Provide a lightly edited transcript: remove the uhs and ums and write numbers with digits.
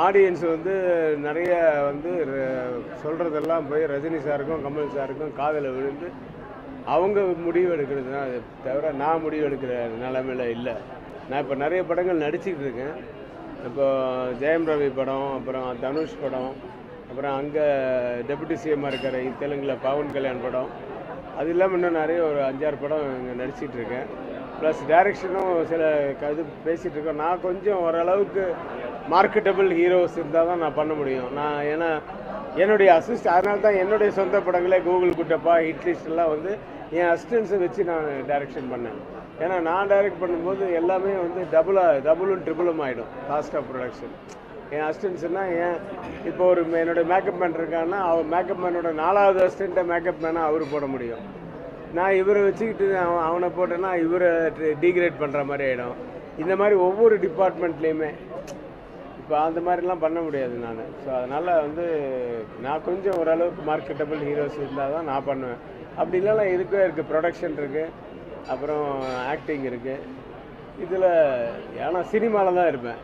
Audience வந்து நிறைய வந்து சொல்கிறதெல்லாம் போய் ரஜினி சாருக்கும் கமல் சாருக்கும் காதில் விழுந்து அவங்க முடிவு எடுக்கிறது தான். அது தவிர நான் முடிவு எடுக்கிற நிலைமையில் இல்லை. நான் இப்போ நிறைய படங்கள் நடிச்சிக்கிட்டு இருக்கேன். இப்போ ஜெயம் ரவி படம், அப்புறம் தனுஷ் படம், அப்புறம் அங்கே டெபுட்டி சிஎம்மாக இருக்கிற தெலுங்கில் பவன் கல்யாண் படம், அது இல்லாமல் இன்னும் நிறைய ஒரு 5-6 படம் இங்கே நடிச்சிட்டு இருக்கேன். ப்ளஸ் டைரக்ஷனும் சில இது பேசிகிட்டு இருக்கேன். நான் கொஞ்சம் ஓரளவுக்கு மார்க்கெட்டபிள் ஹீரோஸ் இருந்தால் தான் நான் பண்ண முடியும். நான் ஏன்னா என்னுடைய அதனால தான் என்னுடைய சொந்த படங்களே கூகுள் குட்டப்பா ஹிட்லிஸ்ட்லாம் வந்து என் அசிஸ்டன்ஸை வச்சு நான் டைரக்ஷன் பண்ணேன். ஏன்னா நான் டைரக்ட் பண்ணும்போது எல்லாமே வந்து டபுளும் ட்ரிபிளும் ஆகிடும் காஸ்ட் ஆஃப் ப்ரொடக்ஷன். என் அசிஸ்டன்ஸ்னால் இப்போ ஒரு என்னோடய மேக்கப் மேன் இருக்கான்னா அவர் மேக்கப் மேனோட 4வது அசிஸ்டண்ட்டை மேக்கப் மேனாக அவர் போட முடியும். நான் இவரை வச்சுக்கிட்டு அவனை போட்டேன்னா இவரை டீக்ரேட் பண்ணுற மாதிரி ஆகிடும். இந்த மாதிரி ஒவ்வொரு டிபார்ட்மெண்ட்லேயுமே இப்போ அந்த மாதிரிலாம் பண்ண முடியாது நான். ஸோ அதனால் வந்து நான் கொஞ்சம் ஓரளவுக்கு மார்க்கெட்டபிள் ஹீரோஸ் இருந்தால் தான் நான் பண்ணுவேன். அப்படி இல்லைனா இதுக்கே இருக்குது, ப்ரொடக்ஷன் இருக்குது, அப்புறம் ஆக்டிங் இருக்குது. இதில் ஏன்னா சினிமாவில் தான் இருப்பேன்.